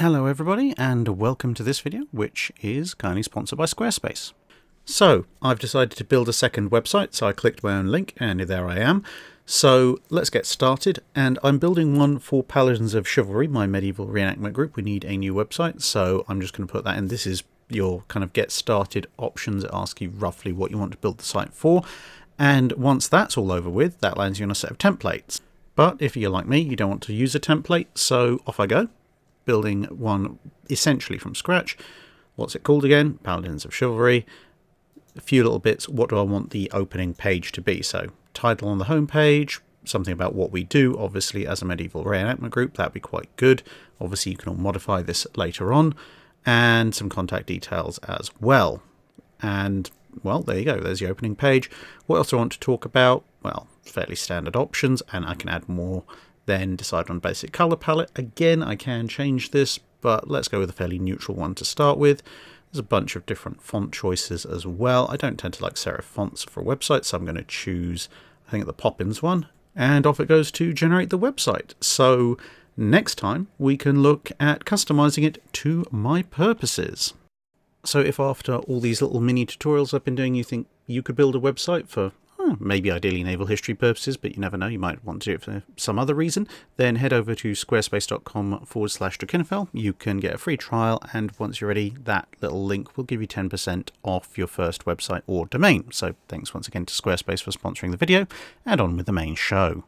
Hello everybody, and welcome to this video, which is kindly sponsored by Squarespace. So, I've decided to build a second website, so I clicked my own link, and there I am. So, let's get started, and I'm building one for Paladins of Chivalry, my medieval reenactment group. We need a new website, so I'm just going to put that in. This is your kind of get started options. It asks you roughly what you want to build the site for, and once that's all over with, that lands you on a set of templates. But if you're like me, you don't want to use a template, so off I go. Building one essentially from scratch. What's it called again? Paladins of Chivalry. A few little bits. What do I want the opening page to be? So, title on the home page, something about what we do, obviously as a medieval reenactment group, that'd be quite good. Obviously you can all modify this later on, and some contact details as well. And, well, there you go, there's the opening page. What else do I want to talk about? Well, fairly standard options, and I can add more. Then decide on basic colour palette. Again, I can change this, but let's go with a fairly neutral one to start with. There's a bunch of different font choices as well. I don't tend to like serif fonts for a website, so I'm going to choose, I think, the Poppins one. And off it goes to generate the website. So next time we can look at customizing it to my purposes. So if after all these little mini tutorials I've been doing, you think you could build a website for maybe ideally naval history purposes, but you never know, you might want to do it for some other reason, then head over to squarespace.com/Drakenfell. You can get a free trial, and once you're ready, that little link will give you 10% off your first website or domain. So thanks once again to Squarespace for sponsoring the video, and on with the main show.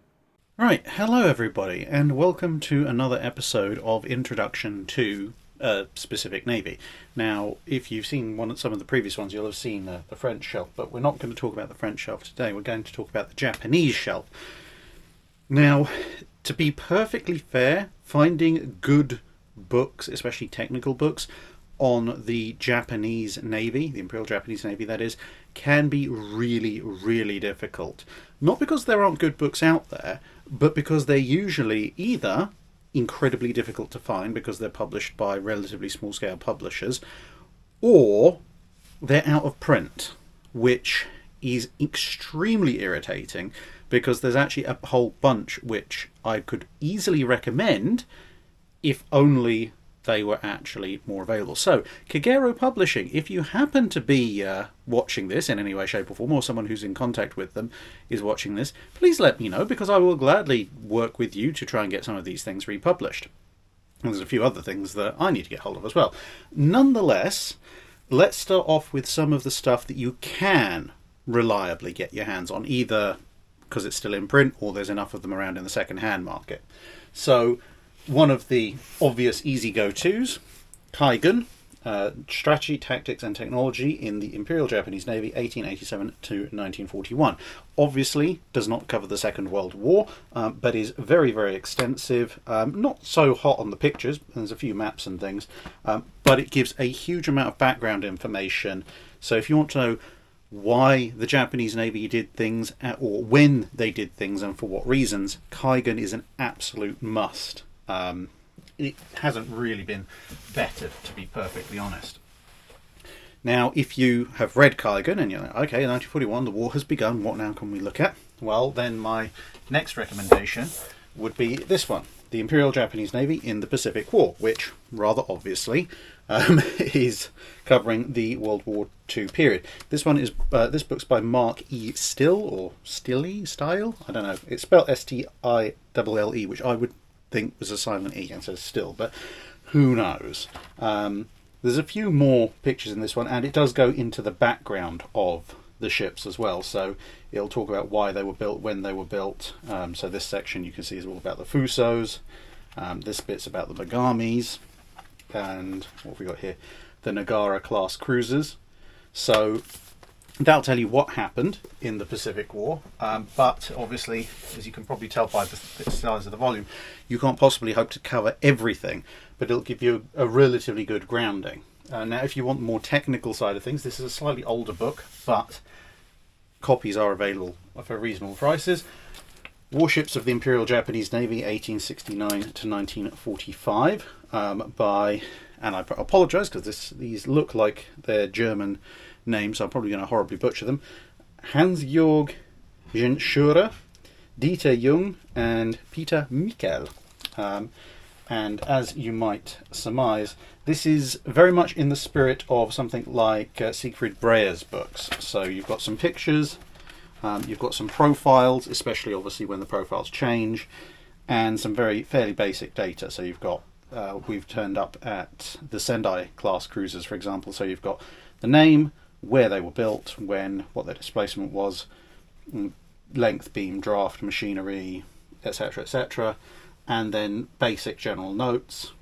Right, hello everybody, and welcome to another episode of Introduction to a specific navy. Now, if you've seen some of the previous ones, you'll have seen the French shelf, but we're not going to talk about the French shelf today. We're going to talk about the Japanese shelf. Now, to be perfectly fair, finding good books, especially technical books, on the Japanese Navy, the Imperial Japanese Navy that is, can be really, really difficult. Not because there aren't good books out there, but because they're usually either incredibly difficult to find because they're published by relatively small scale publishers, or they're out of print, which is extremely irritating because there's actually a whole bunch which I could easily recommend if only they were actually more available. So, Kagero Publishing, if you happen to be watching this in any way, shape or form, or someone who's in contact with them is watching this, please let me know, because I will gladly work with you to try and get some of these things republished. And there's a few other things that I need to get hold of as well. Nonetheless, let's start off with some of the stuff that you can reliably get your hands on, either because it's still in print or there's enough of them around in the second-hand market. So, one of the obvious easy go-tos, Kaigen, Strategy, Tactics and Technology in the Imperial Japanese Navy, 1887 to 1941. Obviously, does not cover the Second World War, but is very, very extensive. Not so hot on the pictures, there's a few maps and things, but it gives a huge amount of background information. So if you want to know why the Japanese Navy did things, or when they did things and for what reasons, Kaigen is an absolute must. It hasn't really been bettered, to be perfectly honest. Now, if you have read Kaigen and you're like, okay, 1941, the war has begun, what now can we look at? Well, then my next recommendation would be this one, the Imperial Japanese Navy in the Pacific War, which, rather obviously, is covering the World War II period. This one is this book's by Mark E. Still, or Style? I don't know. It's spelled S-T-I-L-L-E, which I would think was a silent E and says still, but who knows. There's a few more pictures in this one, and it does go into the background of the ships as well, so it'll talk about why they were built, when they were built. So this section you can see is all about the Fusos, this bit's about the Megamis, and what have we got here? The Nagara class cruisers. So that'll tell you what happened in the Pacific War, but obviously, as you can probably tell by the size of the volume, you can't possibly hope to cover everything, but it'll give you a relatively good grounding. Now, if you want the more technical side of things, this is a slightly older book, but copies are available for reasonable prices. Warships of the Imperial Japanese Navy, 1869 to 1945, by, and I apologise because these look like they're German names, so I'm probably going to horribly butcher them. Hans-Georg Schure, Dieter Jung, and Peter Michael. And as you might surmise, this is very much in the spirit of something like Siegfried Breyer's books. So you've got some pictures, you've got some profiles, especially obviously when the profiles change, and some fairly basic data. So you've got, we've turned up at the Sendai class cruisers, for example. So you've got the name, where they were built, when, what their displacement was, length, beam, draft, machinery, etc., etc., and then basic general notes,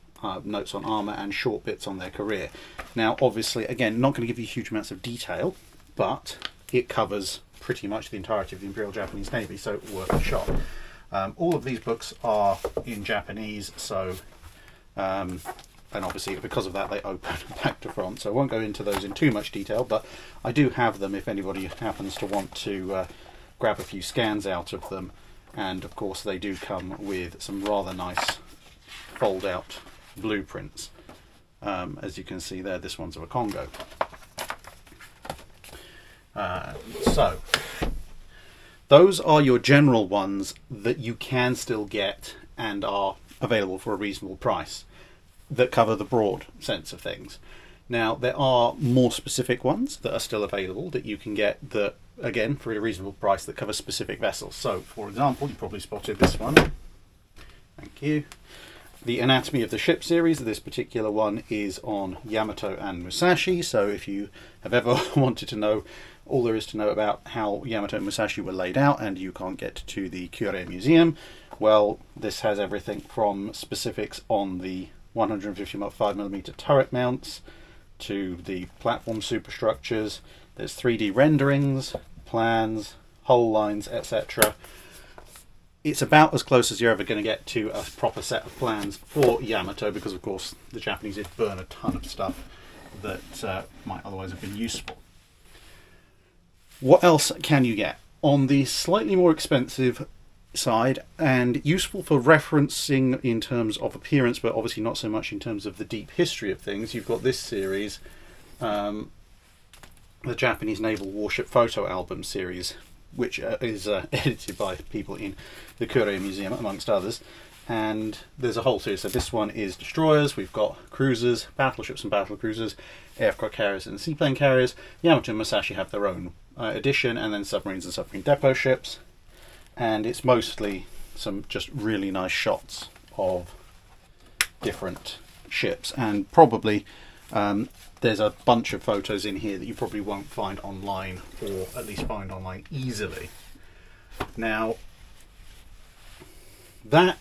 notes on armour, and short bits on their career. Now, obviously, again, not going to give you huge amounts of detail, but it covers pretty much the entirety of the Imperial Japanese Navy, so worth a shot. All of these books are in Japanese, so and obviously because of that they open back to front, so I won't go into those in too much detail, but I do have them if anybody happens to want to grab a few scans out of them. And of course they do come with some rather nice fold out blueprints. As you can see there, this one's of a Congo. So those are your general ones that you can still get and are available for a reasonable price, that cover the broad sense of things. Now there are more specific ones that are still available that you can get, that again for a reasonable price, that cover specific vessels. So for example, you probably spotted this one. Thank you. The Anatomy of the Ship series. This particular one is on Yamato and Musashi. So if you have ever wanted to know all there is to know about how Yamato and Musashi were laid out and you can't get to the Kure Museum, well, this has everything from specifics on the 155mm turret mounts to the platform superstructures. There's 3D renderings, plans, hull lines, etc. It's about as close as you're ever going to get to a proper set of plans for Yamato, because of course the Japanese did burn a ton of stuff that might otherwise have been useful. What else can you get? On the slightly more expensive side, and useful for referencing in terms of appearance, but obviously not so much in terms of the deep history of things, you've got this series, the Japanese Naval Warship Photo Album series, which is edited by people in the Kure Museum, amongst others. And there's a whole series. So this one is destroyers, we've got cruisers, battleships and battle cruisers, aircraft carriers and seaplane carriers. Yamato and Musashi have their own edition, and then submarines and submarine depot ships. And it's mostly some just really nice shots of different ships, and probably there's a bunch of photos in here that you probably won't find online, or at least find online easily. Now that,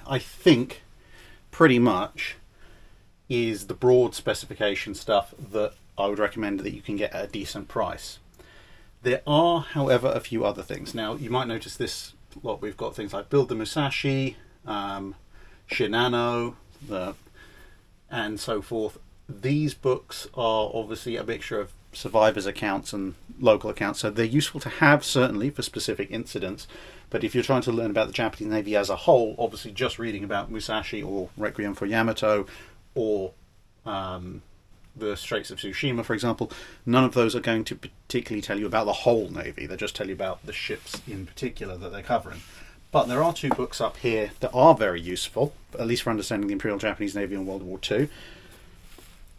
I think, pretty much is the broad specification stuff that I would recommend that you can get at a decent price. There are, however, a few other things. Now, you might notice this lot. We've got things like Build the Musashi, Shinano, and so forth. These books are obviously a mixture of survivors' accounts and local accounts, so they're useful to have, certainly, for specific incidents. But if you're trying to learn about the Japanese Navy as a whole, obviously just reading about Musashi or Requiem for Yamato or the Straits of Tsushima, for example, none of those are going to particularly tell you about the whole Navy. They just tell you about the ships in particular that they're covering. But there are two books up here that are very useful, at least for understanding the Imperial Japanese Navy in World War II.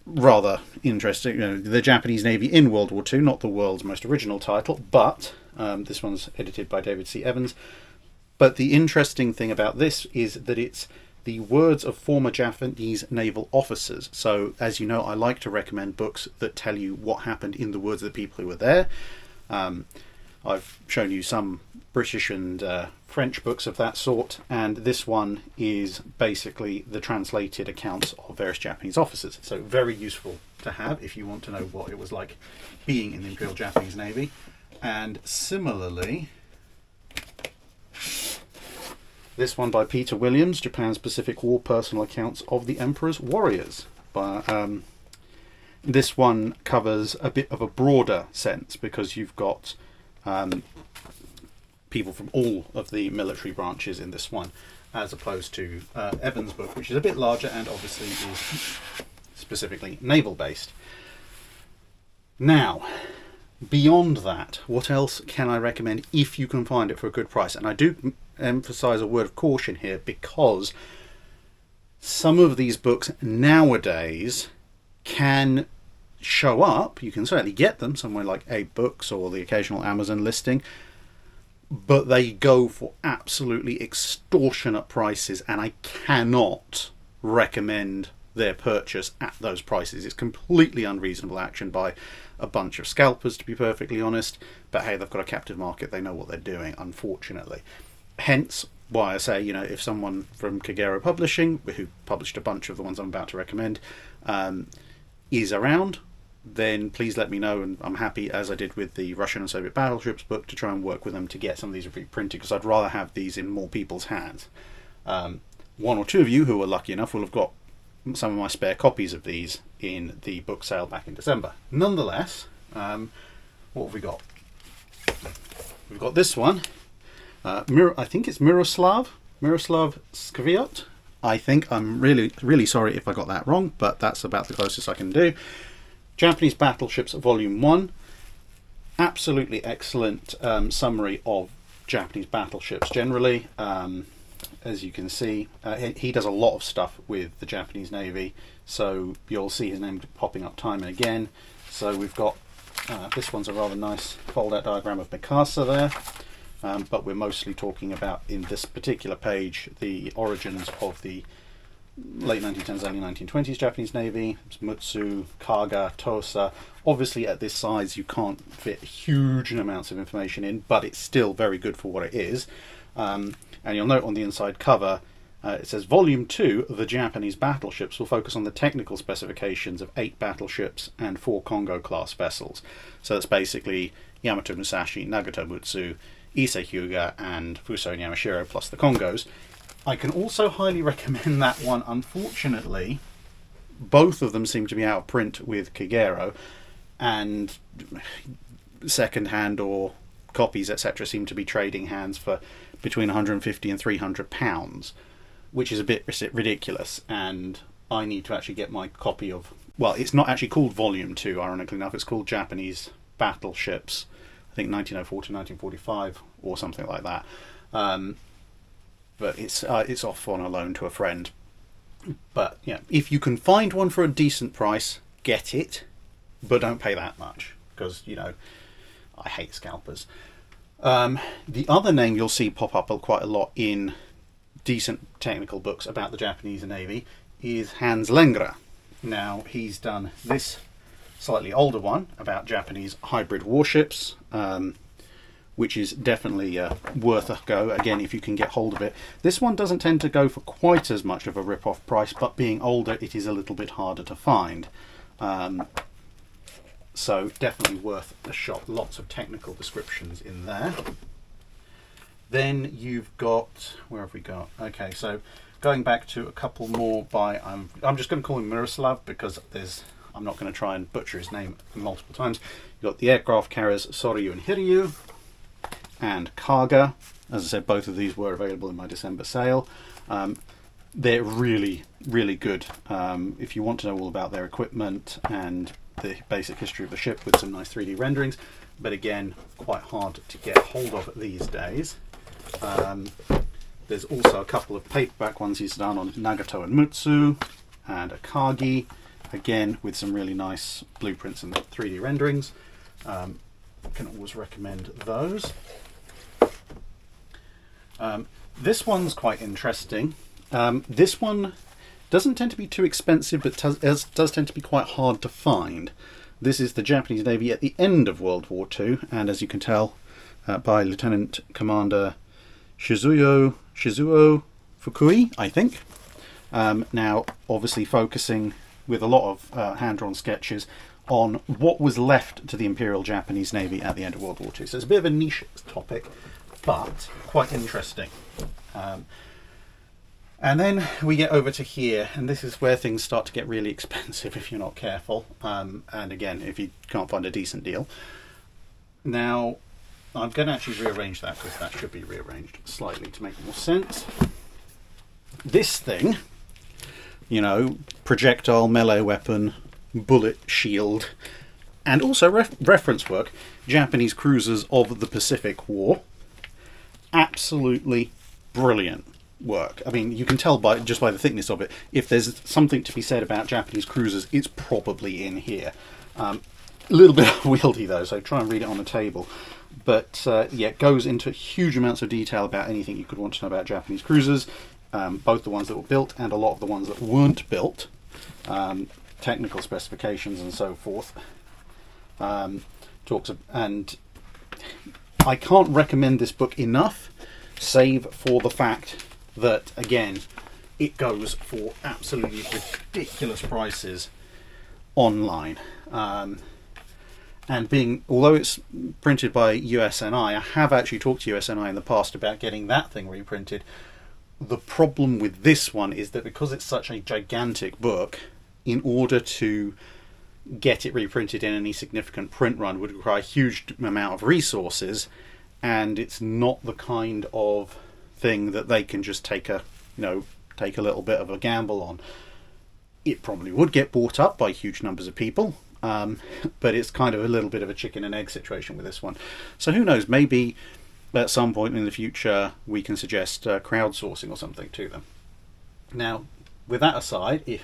Rather interesting, you know, the Japanese Navy in World War II, not the world's most original title, but this one's edited by David C. Evans. But the interesting thing about this is that it's the words of former Japanese naval officers. So, as you know, I like to recommend books that tell you what happened in the words of the people who were there. I've shown you some British and French books of that sort, and this one is basically the translated accounts of various Japanese officers. So very useful to have if you want to know what it was like being in the Imperial Japanese Navy. And similarly, this one by Peter Williams, Japan's Pacific War Personal Accounts of the Emperor's Warriors. This one covers a bit of a broader sense, because you've got people from all of the military branches in this one, as opposed to Evans' book, which is a bit larger and obviously is specifically naval based. Now, beyond that, what else can I recommend if you can find it for a good price? And I do emphasize a word of caution here, because some of these books nowadays can show up. You can certainly get them somewhere like 8 Books or the occasional Amazon listing, but they go for absolutely extortionate prices, and I cannot recommend their purchase at those prices. It's completely unreasonable action by a bunch of scalpers, to be perfectly honest, but hey, they've got a captive market, they know what they're doing, unfortunately. Hence why I say, you know, if someone from Kagero Publishing, who published a bunch of the ones I'm about to recommend, is around, then please let me know, and I'm happy, as I did with the Russian and Soviet battleships book, to try and work with them to get some of these reprinted, because I'd rather have these in more people's hands. One or two of you who are lucky enough will have got some of my spare copies of these in the book sale back in December. Nonetheless, what have we got? We've got this one. I think it's Miroslav Skviot. I think. I'm really sorry if I got that wrong, but that's about the closest I can do. Japanese Battleships Volume 1. Absolutely excellent summary of Japanese battleships generally. As you can see, he does a lot of stuff with the Japanese Navy, so you'll see his name popping up time and again. So we've got, this one's a rather nice fold-out diagram of Mikasa there, but we're mostly talking about, in this particular page, the origins of the late 1910s, early 1920s Japanese Navy. Mutsu, Kaga, Tosa. Obviously at this size you can't fit huge amounts of information in, but it's still very good for what it is. And you'll note on the inside cover, it says Volume 2 of the Japanese battleships will focus on the technical specifications of 8 battleships and 4 Kongo-class vessels. So that's basically Yamato Musashi, Nagato Mutsu, Ise Hyuga, and Fuso and Yamashiro, plus the Kongos. I can also highly recommend that one. Unfortunately, both of them seem to be out of print with Kagero, and second-hand or copies, etc., seem to be trading hands for between 150 and 300 pounds, which is a bit ridiculous, and I need to actually get my copy of, well, it's not actually called Volume 2, ironically enough, it's called Japanese Battleships, I think 1904 to 1945 or something like that, but it's off on a loan to a friend. But yeah, if you can find one for a decent price, get it, but don't pay that much, because, you know, I hate scalpers. The other name you'll see pop up quite a lot in decent technical books about the Japanese Navy is Hans Lengra. Now, he's done this slightly older one about Japanese hybrid warships, which is definitely worth a go, again, if you can get hold of it. This one doesn't tend to go for quite as much of a rip-off price, but being older, it is a little bit harder to find. So definitely worth a shot. Lots of technical descriptions in there. Then you've got, where have we got? Okay, so going back to a couple more by, I'm just going to call him Miroslav because I'm not going to try and butcher his name multiple times. You've got the aircraft carriers Soryu and Hiryu and Kaga. As I said, both of these were available in my December sale. They're really, really good. If you want to know all about their equipment and the basic history of the ship with some nice 3D renderings, but again, quite hard to get hold of these days. There's also a couple of paperback ones he's done on Nagato and Mutsu and Akagi, again with some really nice blueprints and 3D renderings. Can always recommend those. This one's quite interesting. This one doesn't tend to be too expensive, but does tend to be quite hard to find. This is the Japanese Navy at the end of World War II, and as you can tell, by Lieutenant Commander Shizuo Fukui, I think. Now, obviously focusing with a lot of hand-drawn sketches on what was left to the Imperial Japanese Navy at the end of World War II. So it's a bit of a niche topic, but quite interesting. And then we get over to here, and this is where things start to get really expensive if you're not careful. And again, if you can't find a decent deal. Now, I'm going to actually rearrange that because that should be rearranged slightly to make more sense. This thing, you know, projectile, melee weapon, bullet shield, and also reference work, Japanese cruisers of the Pacific War. Absolutely brilliant. work. I mean, you can tell just by the thickness of it. If there's something to be said about Japanese cruisers, it's probably in here. A little bit unwieldy though, so try and read it on the table. But yeah, it goes into huge amounts of detail about anything you could want to know about Japanese cruisers, both the ones that were built and a lot of the ones that weren't built, technical specifications and so forth. And I can't recommend this book enough, save for the fact that, again, it goes for absolutely ridiculous prices online. And although it's printed by USNI, I have actually talked to USNI in the past about getting that thing reprinted. The problem with this one is that because it's such a gigantic book, in order to get it reprinted in any significant print run would require a huge amount of resources, and it's not the kind of thing that they can just take a little bit of a gamble on. It probably would get bought up by huge numbers of people, but it's kind of a little bit of a chicken and egg situation with this one. So who knows, maybe at some point in the future we can suggest crowdsourcing or something to them. Now, with that aside,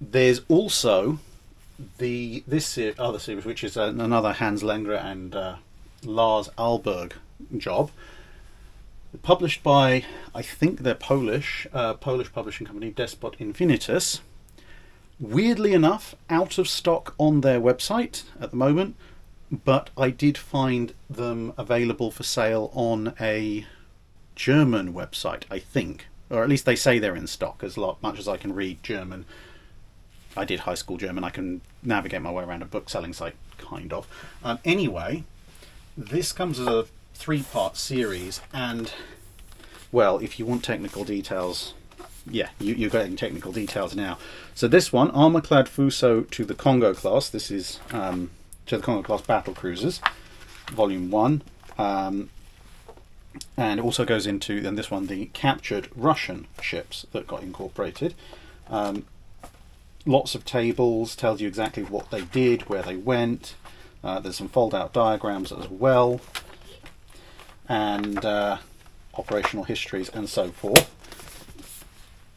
there's also this other series, which is another Hans Lengre and Lars Alberg job, published by, I think they're Polish publishing company, Despot Infinitus. Weirdly enough, out of stock on their website at the moment, but I did find them available for sale on a German website, I think, or at least they say they're in stock. As much as I can read German, I did high school German, I can navigate my way around a book selling site, kind of. Anyway, this comes as a 3-part series, and, well, if you want technical details, yeah, you're getting technical details now. So this one, Armour-clad Fuso to the Congo class. This is to the Congo class battle cruisers, Volume 1. And it also goes into, and this one, the captured Russian ships that got incorporated. Lots of tables, tells you exactly what they did, where they went. There's some fold-out diagrams as well, and operational histories and so forth.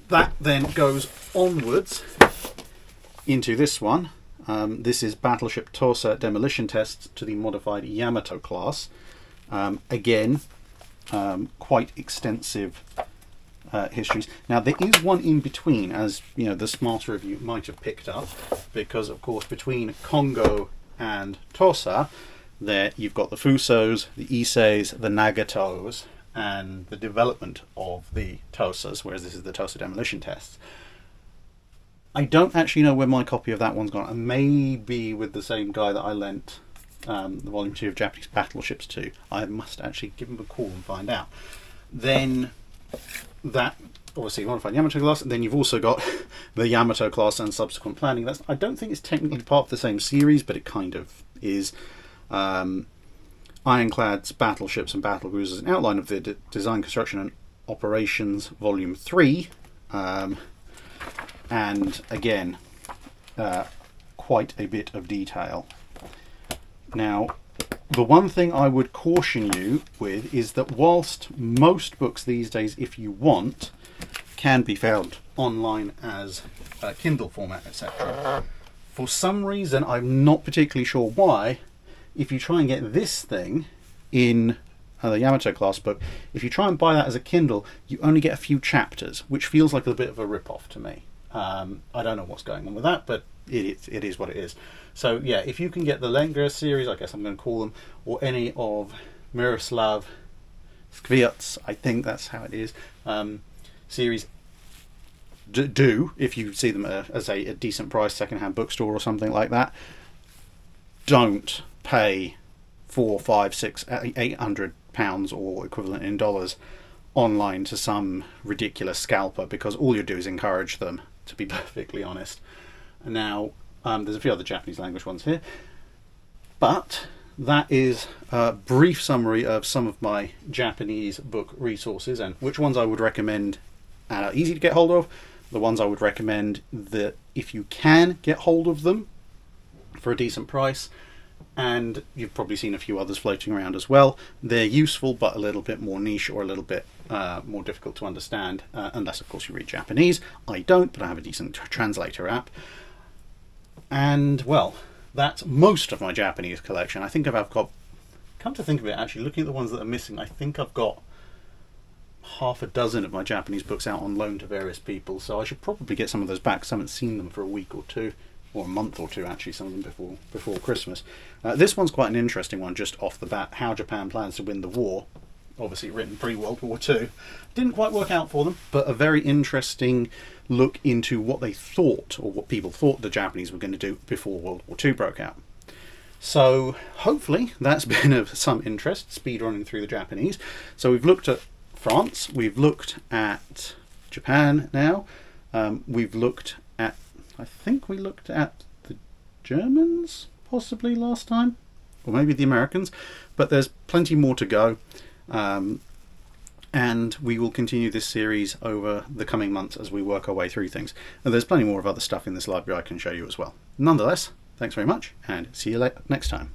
That then goes onwards into this one. This is Battleship Tosa demolition tests to the modified Yamato class. Again, quite extensive histories. Now there is one in between, as you know, the smarter of you might have picked up, because of course between Congo and Tosa, there you've got the Fusos, the Isseis, the Nagatos, and the development of the Tosas, whereas this is the Tosa demolition tests. I don't actually know where my copy of that one's gone. It may be with the same guy that I lent the Volume 2 of Japanese Battleships to. I must actually give him a call and find out. Then that, obviously, modified Yamato class, and then you've also got the Yamato class and subsequent planning. That's, I don't think it's technically part of the same series, but it kind of is. Ironclads, Battleships and Battle Cruisers, an outline of the design, construction and operations, Volume 3. And again, quite a bit of detail. Now, the one thing I would caution you with is that whilst most books these days, if you want, can be found online as Kindle format, etc., for some reason, I'm not particularly sure why, if you try and get this thing in the Yamato class book, if you try and buy that as a Kindle, you only get a few chapters, which feels like a bit of a rip-off to me. I don't know what's going on with that, but it is what it is. So yeah, if you can get the Lengre series, I guess I'm going to call them, or any of Miroslav Skviot's, I think that's how it is, series, do, if you see them as a decent price second-hand bookstore or something like that, don't pay £400, £500, £600, £800 or equivalent in dollars online to some ridiculous scalper, because all you do is encourage them, to be perfectly honest. Now, there's a few other Japanese language ones here, but that is a brief summary of some of my Japanese book resources and which ones I would recommend and are easy to get hold of, the ones I would recommend that if you can get hold of them for a decent price, and you've probably seen a few others floating around as well. They're useful, but a little bit more niche or a little bit more difficult to understand, unless of course you read Japanese. I don't, but I have a decent translator app. And well, that's most of my Japanese collection. I think I've got, come to think of it, actually looking at the ones that are missing, I think I've got half a dozen of my Japanese books out on loan to various people, so I should probably get some of those back because I haven't seen them for a week or two, or a month or two actually, some of them before Christmas. This one's quite an interesting one just off the bat, How Japan Plans to Win the War, obviously written pre-World War II. Didn't quite work out for them, but a very interesting look into what they thought, or what people thought the Japanese were going to do before World War II broke out. So hopefully that's been of some interest, speedrunning through the Japanese. So we've looked at France, we've looked at Japan now, we've looked at, I think we looked at the Germans possibly last time, or maybe the Americans, but there's plenty more to go, and we will continue this series over the coming months as we work our way through things. And there's plenty more of other stuff in this library I can show you as well. Nonetheless, thanks very much, and see you next time.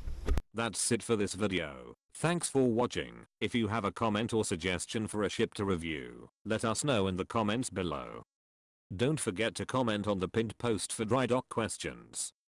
That's it for this video. Thanks for watching. If you have a comment or suggestion for a ship to review, let us know in the comments below. Don't forget to comment on the pinned post for dry dock questions.